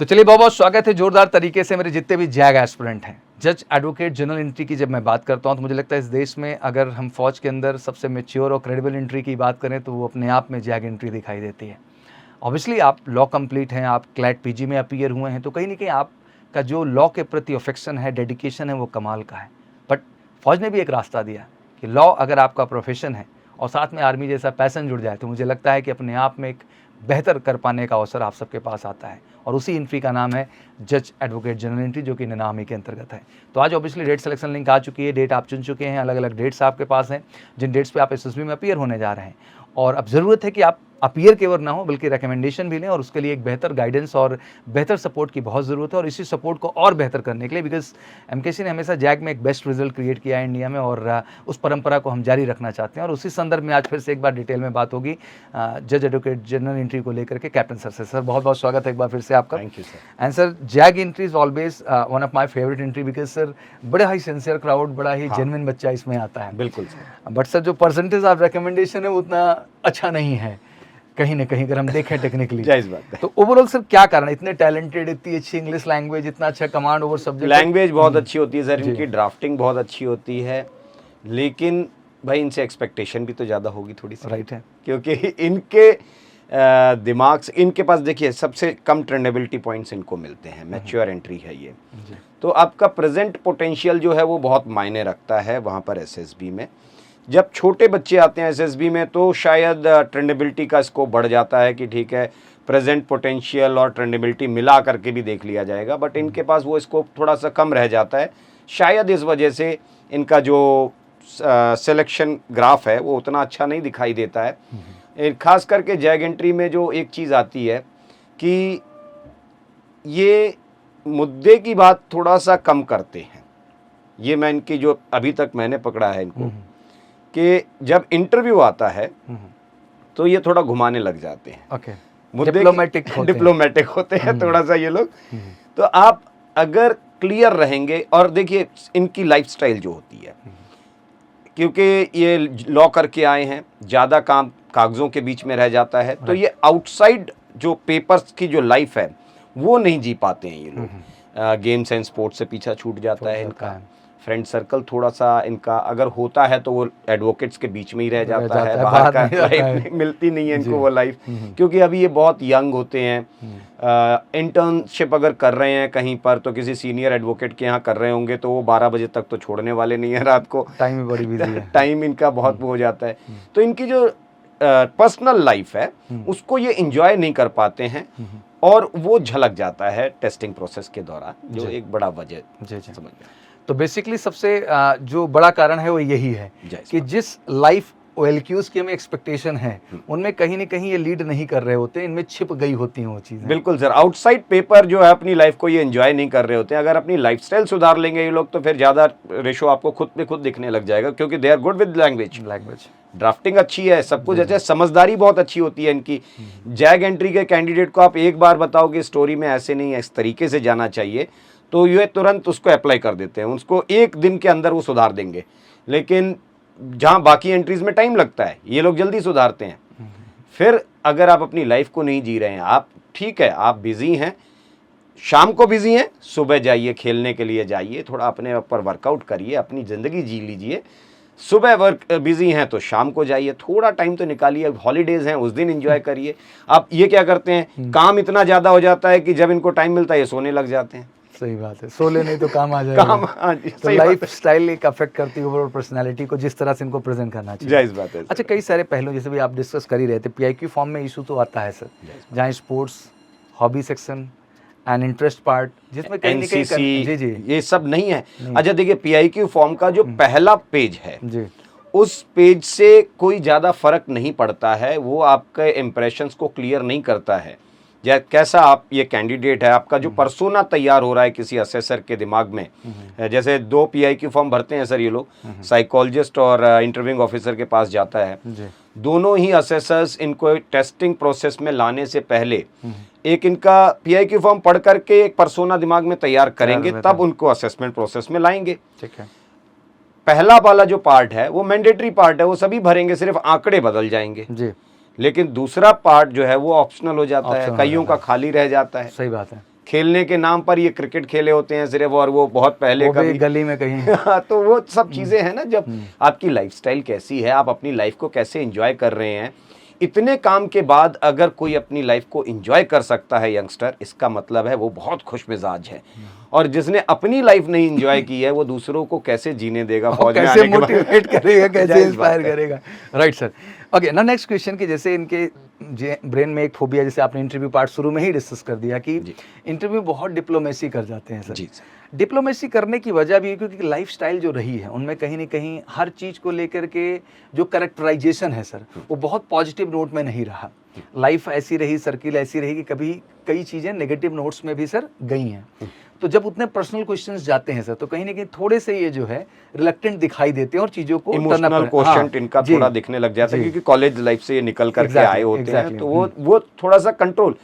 तो चलिए बहुत बहुत स्वागत है जोरदार तरीके से मेरे जितने भी जैग एस्पिरेंट हैं। जज एडवोकेट जनरल एंट्री की जब मैं बात करता हूं तो मुझे लगता है इस देश में अगर हम फौज के अंदर सबसे मैच्योर और क्रेडिबल एंट्री की बात करें तो वो अपने आप में जैग एंट्री दिखाई देती है। ऑब्वियसली आप लॉ कंप्लीट हैं, आप क्लैट पीजी में अपीयर हुए हैं, तो कहीं ना कहीं आपका जो लॉ के प्रति अफेक्शन है, डेडिकेशन है, वो कमाल का है। बट फौज ने भी एक रास्ता दिया कि लॉ अगर आपका प्रोफेशन है और साथ में आर्मी जैसा पैशन जुड़ जाए तो मुझे लगता है कि अपने आप में एक बेहतर कर पाने का अवसर आप सबके पास आता है, और उसी एंट्री का नाम है जज एडवोकेट जनरल एंट्री, जो कि निनामी के अंतर्गत है। तो आज ऑब्वियसली डेट सिलेक्शन लिंक आ चुकी है, डेट आप चुन चुके हैं, अलग अलग डेट्स आपके पास हैं जिन डेट्स पे आप एसएसबी में अपीयर होने जा रहे हैं। और अब ज़रूरत है कि आप अपीयर केवल ना हो बल्कि रिकमेंडेशन भी लें, और उसके लिए एक बेहतर गाइडेंस और बेहतर सपोर्ट की बहुत ज़रूरत है। और इसी सपोर्ट को और बेहतर करने के लिए, बिकॉज एमकेसी ने हमेशा जैग में एक बेस्ट रिजल्ट क्रिएट किया है इंडिया में, और उस परंपरा को हम जारी रखना चाहते हैं। और उसी संदर्भ में आज फिर से एक बार डिटेल में बात होगी जज एडवोकेट जनरल एंट्री को लेकर के कैप्टन सर से। सर बहुत बहुत स्वागत है एक बार फिर से आपका। Thank you sir. And sir, zag entry is always one of my favourite entry, because sir बड़ा ही सिंसियर क्राउड, बड़ा ही जेन्युइन बच्चा इसमें आता है। बिल्कुल सर। बट सर जो परसेंटेज ऑफ रिकमेंडेशन है वो उतना अच्छा नहीं है कहीं ना कहीं, अगर हम देखें टेक्निकली। जायज़ बात है। तो ओवरऑल सर क्या कारण है, इतने टैलेंटेड, इतनी अच्छी इंग्लिश लैंग्वेज, इतना अच्छा कमांड ओवर सब्जेक्ट? लैंग्वेज बहुत अच्छी होती है सर, इनकी ड्राफ्टिंग बहुत अच्छी होती है, लेकिन भाई इनसे एक्सपेक्टेशन भी तो ज़्यादा होगी थोड़ी सी। राइट है, क्योंकि इनके दिमाग से, इनके पास देखिए सबसे कम ट्रेंडेबिलिटी पॉइंट्स इनको मिलते हैं, मैच्योर एंट्री है ये। तो आपका प्रेजेंट पोटेंशियल जो है वो बहुत मायने रखता है वहाँ पर एसएसबी में। जब छोटे बच्चे आते हैं एसएसबी में तो शायद ट्रेंडेबिलिटी का स्कोप बढ़ जाता है कि ठीक है प्रेजेंट पोटेंशियल और ट्रेंडेबिलिटी मिला करके भी देख लिया जाएगा, बट इनके पास वो स्कोप थोड़ा सा कम रह जाता है। शायद इस वजह से इनका जो सिलेक्शन ग्राफ है वो उतना अच्छा नहीं दिखाई देता है। खास करके जैग एंट्री में जो एक चीज़ आती है कि ये मुद्दे की बात थोड़ा सा कम करते हैं। ये मैं इनकी जो अभी तक मैंने पकड़ा है इनको, कि जब इंटरव्यू आता है तो ये थोड़ा घुमाने लग जाते हैं। ओके, डिप्लोमेटिक होते हैं थोड़ा सा ये लोग। तो आप अगर क्लियर रहेंगे, और देखिए इनकी लाइफस्टाइल जो होती है, क्योंकि ये लॉ करके आए हैं, ज़्यादा काम कागज़ों के बीच में रह जाता है, तो ये आउटसाइड जो पेपर्स की जो लाइफ है वो नहीं जी पाते हैं ये लोग। गेम्स एंड स्पोर्ट्स से पीछा छूट जाता है इनका। फ्रेंड सर्कल थोड़ा सा इनका अगर होता है तो वो एडवोकेट्स के बीच में ही रह जाता है, बाहर का लाइफ मिलती नहीं है इनको वो लाइफ, क्योंकि अभी ये बहुत यंग होते हैं। इंटर्नशिप अगर कर रहे हैं कहीं पर तो किसी सीनियर एडवोकेट के यहाँ कर रहे होंगे तो वो 12 बजे तक तो छोड़ने वाले नहीं है रात को, टाइम भी बड़ी बिजी है, टाइम इनका बहुत हो जाता है। तो इनकी जो पर्सनल लाइफ है उसको ये इंजॉय नहीं कर पाते हैं, और वो झलक जाता है टेस्टिंग प्रोसेस के दौरान, जो एक बड़ा वजह समझ में। तो बेसिकली सबसे जो बड़ा कारण है वो यही है कि जिस लाइफ OLQs की हमें एक्सपेक्टेशन है उनमें कहीं ना कहीं ये लीड नहीं कर रहे होते, इनमें छिप गई होती हैं वो चीज़ें। बिल्कुल सर, आउटसाइड पेपर जो है अपनी लाइफ को ये एंजॉय नहीं कर रहे होते हैं। अगर अपनी लाइफस्टाइल सुधार लेंगे ये लोग तो फिर ज़्यादा रेशो आपको खुद पे खुद दिखने लग जाएगा, क्योंकि they are good with language, drafting अच्छी है, सब कुछ अच्छा है, समझदारी बहुत अच्छी होती है इनकी। जैग एंट्री के कैंडिडेट को आप एक बार बताओगे स्टोरी में ऐसे नहीं, इस तरीके से जाना चाहिए, तो ये तुरंत उसको अप्लाई कर देते हैं, उसको एक दिन के अंदर वो सुधार देंगे। लेकिन जहाँ बाकी एंट्रीज में टाइम लगता है ये लोग जल्दी सुधारते हैं। फिर अगर आप अपनी लाइफ को नहीं जी रहे हैं, आप ठीक है आप बिजी हैं, शाम को बिजी हैं, सुबह जाइए खेलने के लिए जाइए, थोड़ा अपने ऊपर वर्कआउट करिए, अपनी ज़िंदगी जी लीजिए। सुबह वर्क बिजी हैं तो शाम को जाइए, थोड़ा टाइम तो निकालिए, हॉलीडेज हैं उस दिन एंजॉय करिए। आप ये क्या करते हैं, काम इतना ज़्यादा हो जाता है कि जब इनको टाइम मिलता है ये सोने लग जाते हैं। सही बात है, सोले नहीं तो काम आ जाएगा। तो लाइफ स्टाइल एक अफेक्ट करती है ओवरऑल पर्सनालिटी को, जिस तरह से इनको प्रेजेंट करना चाहिए। जायज़ बात है। अच्छा, कई सारे पहलू जैसे भी आप डिस्कस कर ही रहे थे, PIQ फॉर्म में इशू तो आता है सर, जहाँ sports, hobby section and interest part, जिसमें कहीं ना कहीं जी ये सब नहीं है। अच्छा देखिए, PIQ फॉर्म का जो पहला पेज है जी, उस पेज से कोई ज़्यादा फर्क नहीं पड़ता है, वो आपके इम्प्रेशंस को क्लियर नहीं करता है। कैसा आप ये कैंडिडेट है, आपका जो पर्सोना तैयार हो रहा है किसी असेसर के दिमाग में। जैसे 2 PIQ फॉर्म भरते हैं सर ये लोग, साइकोलॉजिस्ट और इंटरव्यूइंग ऑफिसर के पास जाता है। दोनों ही असेसर्स इनको टेस्टिंग प्रोसेस में लाने से पहले एक इनका PIQ फॉर्म पढ़ करके एक पर्सोना दिमाग में तैयार करेंगे, तब उनको असेसमेंट प्रोसेस में लाएंगे। ठीक है, पहला वाला जो पार्ट है वो मैंडेटरी पार्ट है, वो सभी भरेंगे, सिर्फ आंकड़े बदल जाएंगे जी। लेकिन दूसरा पार्ट जो है वो ऑप्शनल हो जाता है, कईयों का खाली रह जाता है। सही बात है। खेलने के नाम पर ये क्रिकेट खेले होते हैं सिर्फ, और वो बहुत पहले कभी गली में कहीं तो वो सब चीजें हैं ना, जब आपकी लाइफस्टाइल कैसी है, आप अपनी लाइफ को कैसे एंजॉय कर रहे हैं, इतने काम के बाद अगर कोई अपनी लाइफ को एंजॉय कर सकता है यंगस्टर, इसका मतलब है वो बहुत खुश मिजाज है। और जिसने अपनी लाइफ नहीं एंजॉय की है वो दूसरों को कैसे जीने देगा, फौज में आने कैसे के बाद मोटिवेट करेगा, कैसे जाहिर इंस्पायर बात है। करेगा। Right sir. ओके, ना नेक्स्ट क्वेश्चन कि जैसे इनके ब्रेन में एक फोबिया, जैसे आपने इंटरव्यू पार्ट शुरू में ही डिस्कस कर दिया कि इंटरव्यू बहुत डिप्लोमेसी कर जाते हैं सर। जी डिप्लोमेसी करने की वजह भी है क्योंकि लाइफस्टाइल जो रही है उनमें कहीं ना कहीं हर चीज़ को लेकर के जो करेक्टराइजेशन है सर, वो बहुत पॉजिटिव नोट में नहीं रहा। लाइफ ऐसी रही, सर्किल ऐसी रही कि कभी कई चीज़ें नेगेटिव नोट्स में भी सर गई हैं। तो जब उतने पर्सनल क्वेश्चंस जाते हैं सर, तो कहीं ना कहीं थोड़े से ये जो है रिलक्टेंट दिखाई देते हैं और चीज़ों को इमोशनल क्वेश्चन इनका थोड़ा दिखने लग जाता है, क्योंकि कॉलेज लाइफ से ये निकल करके आए होते हैं, तो वो थोड़ा सा कंट्रोल।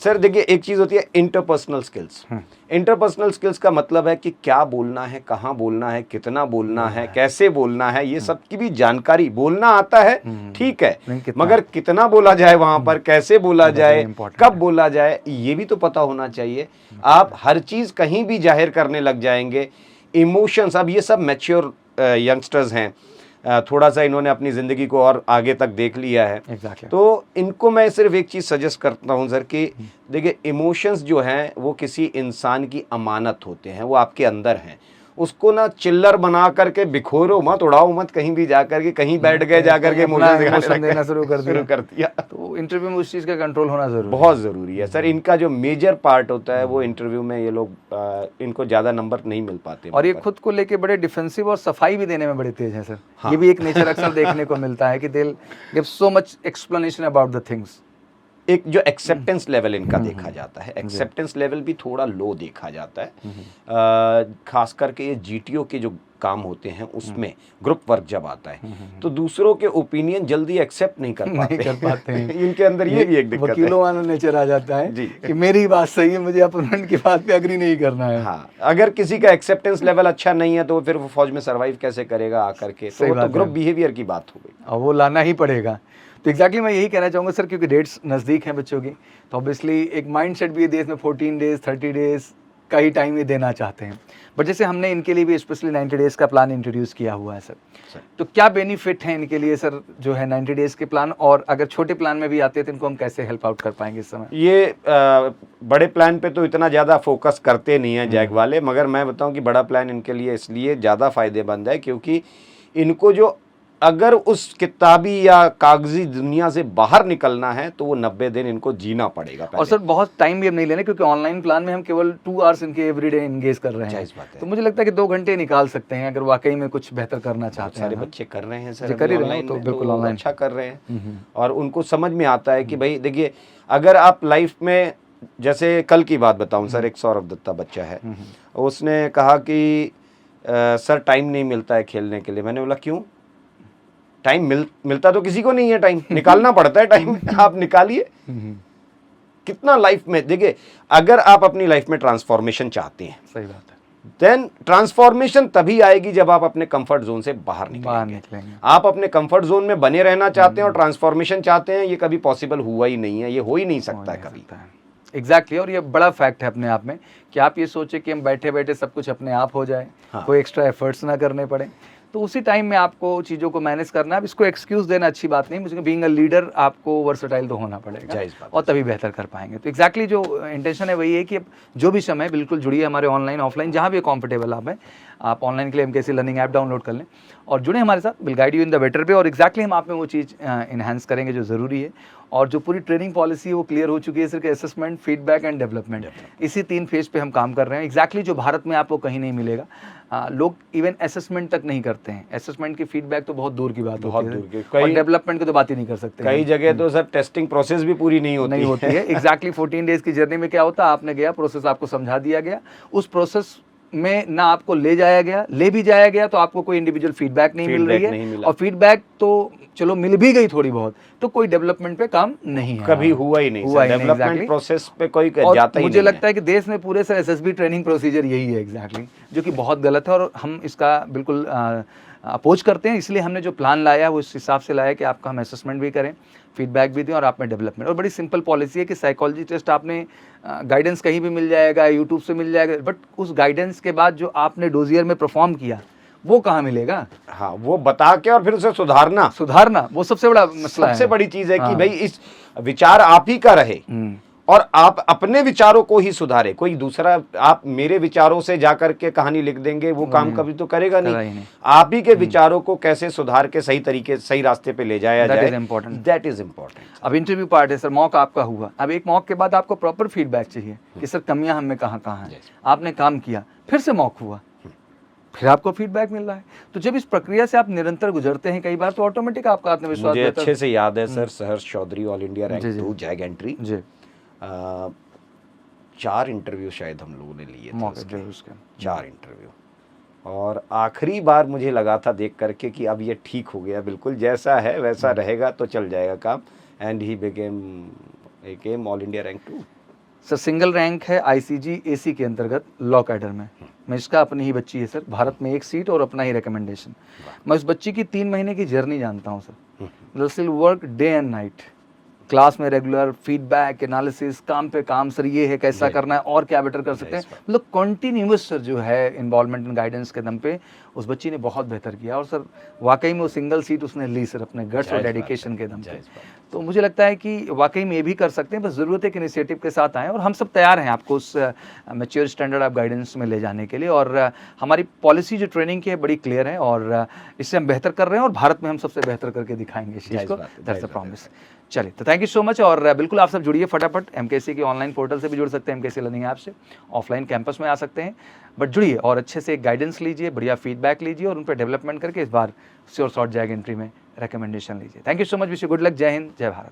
सर देखिए, एक चीज होती है इंटरपर्सनल स्किल्स। इंटरपर्सनल स्किल्स का मतलब है कि क्या बोलना है, कहाँ बोलना है, कितना बोलना है, कैसे बोलना है, ये सब की भी जानकारी। बोलना आता है ठीक है, मगर कितना बोला जाए वहां पर, कैसे बोला जाए, कब बोला जाए, ये भी तो पता होना चाहिए। आप हर चीज कहीं भी जाहिर करने लग जाएंगे, इमोशंस। अब ये सब मैच्योर यंगस्टर्स हैं, थोड़ा सा इन्होंने अपनी ज़िंदगी को और आगे तक देख लिया है। तो इनको मैं सिर्फ एक चीज़ सजेस्ट करता हूँ सर कि देखिए, इमोशंस जो हैं वो किसी इंसान की अमानत होते हैं, वो आपके अंदर हैं। उसको ना चिल्लर बना करके बिखोरो मत, उड़ाओ मत, कहीं भी जाकर के कहीं बैठ गए, जाकर के इमोशन देना शुरू कर दिया। तो इंटरव्यू में उस चीज़ का कंट्रोल होना जरूरी, बहुत ज़रूरी है सर। इनका जो मेजर पार्ट होता है वो इंटरव्यू में ये लोग इनको ज़्यादा नंबर नहीं मिल पाते। और ये खुद को लेके बड़े डिफेंसिव और सफाई भी देने में बड़े तेज हैं सर। हाँ। ये भी एक नेचर अक्सर देखने को मिलता है कि they give so much explanation about the things. एक जो एक्सेप्टेंस लेवल इनका देखा जाता है, एक्सेप्टेंस लेवल भी थोड़ा लो देखा जाता है। खास करके ये जीटीओ के जो काम होते हैं उसमें ग्रुप वर्क जब आता है तो दूसरों के ओपिनियन जल्दी एक्सेप्ट नहीं कर पाते हैं। इनके अंदर ये भी एक दिक्कत है, वकीलों वाला नेचर आ जाता है जी कि मेरी बात सही है, मुझे अपोनेंट की बात पे अग्री नहीं करना है। हाँ, अगर किसी का एक्सेप्टेंस लेवल अच्छा नहीं है तो फिर वो फौज में सर्वाइव कैसे करेगा आकर के, तो ग्रुप बिहेवियर की बात हो गई और वो लाना ही पड़ेगा। तो एग्जैक्टली मैं यही कहना चाहूँगा सर, क्योंकि डेट्स नज़दीक हैं बच्चों की, तो ऑब्वियसली एक माइंडसेट भी देश में 14 डेज 30 डेज का ही टाइम ही देना चाहते हैं। बट जैसे हमने इनके लिए भी स्पेशली 90 डेज़ का प्लान इंट्रोड्यूस किया हुआ है सर, तो क्या बेनिफिट है इनके लिए सर जो है 90 डेज़ के प्लान, और अगर छोटे प्लान में भी आते हैं तो इनको हम कैसे हेल्प आउट कर पाएंगे इस समय? ये बड़े प्लान पे तो इतना ज़्यादा फोकस करते नहीं हैं जैग वाले, मगर मैं बताऊं कि बड़ा प्लान इनके लिए इसलिए ज़्यादा फ़ायदेमंद है क्योंकि इनको जो अगर उस किताबी या कागजी दुनिया से बाहर निकलना है तो वो 90 दिन इनको जीना पड़ेगा पहले। और सर बहुत टाइम भी हम नहीं लेना, क्योंकि ऑनलाइन प्लान में हम केवल 2 आवर्स इनके एवरीडे एंगेज कर रहे हैं, तो मुझे लगता है कि 2 घंटे निकाल सकते हैं अगर वाकई में कुछ बेहतर करना चाहते हैं। सारे बच्चे कर रहे हैं सर, कर ही रहे हैं, तो बिल्कुल ऑनलाइन अच्छा कर रहे हैं और उनको समझ में आता है कि भाई देखिए, अगर आप लाइफ में, जैसे कल की बात बताऊं सर, एक सौरभ दत्ता बच्चा है, उसने कहा कि सर टाइम नहीं मिलता है खेलने के लिए। मैंने बोला क्यों? टाइम मिलता तो किसी को नहीं है, टाइम निकालना पड़ता है, टाइम आप निकालिए। कितना लाइफ में देखिए, अगर आप अपनी लाइफ में ट्रांसफॉर्मेशन चाहते हैं, सही बात है, देन ट्रांसफॉर्मेशन तभी आएगी जब आप अपने कंफर्ट जोन से बाहर निकलेंगे। आप अपने कंफर्ट जोन में बने रहना चाहते हैं और ट्रांसफॉर्मेशन चाहते हैं, ये कभी पॉसिबल हुआ ही नहीं है, ये हो ही नहीं सकता है कभी। एग्जैक्टली और ये बड़ा फैक्ट है अपने आप में कि आप ये सोचे कि हम बैठे बैठे सब कुछ अपने आप हो जाए, कोई एक्स्ट्रा एफर्ट्स ना करने पड़े, तो उसी टाइम में आपको चीज़ों को मैनेज करना है। अब इसको एक्सक्यूज़ देना अच्छी बात नहीं, मुझे बीइंग अ लीडर आपको वर्सटाइल तो होना पड़ेगा और तभी बेहतर कर पाएंगे। तो एग्जैक्टली जो इंटेंशन है वही है कि अब जो भी समय बिल्कुल जुड़िए हमारे ऑनलाइन ऑफलाइन जहाँ भी कंफर्टेबल आप हैं, आप ऑनलाइन के लिए MKC लर्निंग ऐप डाउनलोड कर लें और जुड़े हमारे साथ, will guide you in the better way. और एग्जैक्टली हम आप में वो चीज़ इन्हांस करेंगे जो ज़रूरी है। और जो पूरी ट्रेनिंग पॉलिसी है वो क्लियर हो चुकी है, सिर्फ असेसमेंट, फीडबैक एंड डेवलपमेंट, इसी 3 फेज पे हम काम कर रहे हैं। एग्जैक्टली जो भारत में आपको कहीं नहीं मिलेगा। लोग इवन असेसमेंट तक नहीं करते हैं, असेसमेंट की फीडबैक तो बहुत दूर की बात होती है और डेवलपमेंट की तो बात ही नहीं कर सकते। कई जगह तो सर टेस्टिंग प्रोसेस भी पूरी नहीं होती है। एग्जैक्टली 14 डेज की जर्नी में क्या होता है, आपने गया, प्रोसेस आपको समझा दिया गया, उस प्रोसेस में ना आपको ले भी जाया गया तो आपको कोई इंडिविजुअल फीडबैक नहीं मिल रही है, और फीडबैक तो चलो मिल भी गई थोड़ी बहुत, तो कोई डेवलपमेंट पे काम नहीं है, कभी हुआ ही नहीं, डेवलपमेंट प्रोसेस पे कोई जाता ही नहीं। मुझे लगता है कि देश में पूरे से SSB ट्रेनिंग प्रोसीजर यही है एग्जैक्टली, जो कि बहुत गलत है और हम इसका बिल्कुल अपोज करते हैं। इसलिए हमने जो प्लान लाया वो इस हिसाब से लाया कि आपका हम असेसमेंट भी करें, फीडबैक भी दें और आप में डेवलपमेंट। और बड़ी सिंपल पॉलिसी है कि साइकोलॉजी टेस्ट आपने गाइडेंस कहीं भी मिल जाएगा, यूट्यूब से मिल जाएगा, बट उस गाइडेंस के बाद जो आपने डोजियर में परफॉर्म किया वो कहाँ मिलेगा? हाँ, वो बता के और फिर उसे सुधारना वो सबसे बड़ा मसला है। सबसे बड़ी चीज है कि हाँ। भाई इस विचार आप ही का रहे और आप अपने विचारों को ही सुधारे। कोई दूसरा, आप मेरे विचारों से जाकर के कहानी लिख देंगे, वो काम कभी तो करेगा नहीं। आप ही के विचारों को कैसे सुधार के सही तरीके, सही रास्ते पे ले जाया जाए, दैट इज इम्पोर्टेंट। अब इंटरव्यू पार्ट है सर, मॉक आपका हुआ, अब एक मॉक के बाद आपको प्रॉपर फीडबैक चाहिए कि सर कमियां हमें कहाँ कहाँ हैं। आपने काम किया, फिर से मॉक हुआ, फिर आपको फीडबैक मिल रहा है। तो जब इस प्रक्रिया से आप निरंतर गुजरते हैं कई बार, तो ऑटोमेटिक आपका आत्मविश्वास मुझे अच्छे से याद है sir, Saharsh Chaudhary, all India rank 2 JAG entry, 4 interview शायद हम लोगों ने लिए थे उसके 4 इंटरव्यू, और आखिरी बार मुझे लगा था देख करके कि अब ये ठीक हो गया, बिल्कुल जैसा है वैसा रहेगा तो चल जाएगा काम, and he became all India rank 2। Sir single rank है आईसीजी एसी के अंतर्गत लॉ कैडर में। मैं इसका अपनी ही बच्ची है सर, भारत में 1 सीट और अपना ही रिकमेंडेशन। मैं उस बच्ची की 3 महीने की जर्नी जानता हूँ सर। मतलब work day and night, class में रेगुलर फीडबैक, एनालिसिस, काम पे काम, सर ये है कैसा करना है और क्या बेटर कर सकते हैं। मतलब कॉन्टीन्यूअस सर जो है इन्वॉल्वमेंट एंड गाइडेंस के दम पे उस बच्ची ने बहुत बेहतर किया, और सर वाकई में वो सिंगल सीट उसने ली सर अपने गट्स और डेडिकेशन के दम पे। तो मुझे लगता है कि वाकई में ये भी कर सकते हैं, बस ज़रूरत है कि इनिशिएटिव के साथ आएँ, और हम सब तैयार हैं आपको उस मैच्योर स्टैंडर्ड ऑफ गाइडेंस में ले जाने के लिए। और हमारी पॉलिसी जो ट्रेनिंग की है बड़ी क्लियर है, और इससे हम बेहतर कर रहे हैं, और भारत में हम सबसे बेहतर करके दिखाएंगे इस चीज़ को। That's the promise. चलिए, तो थैंक यू सो मच। और बिल्कुल आप सब जुड़िए फटाफट, एमकेसी के ऑनलाइन पोर्टल से भी जुड़ सकते हैं, एमकेसी लर्निंग ऐप से, ऑफलाइन कैंपस में आ सकते हैं, बट जुड़िए और अच्छे से गाइडेंस लीजिए, बढ़िया फीडबैक लीजिए, और उन पर डेवलपमेंट करके इस बार श्योर शॉर्ट जैग एंट्री में रिकमेंडेशन लीजिए। Thank you so much, wish you good luck. जय हिंद, जय भारत।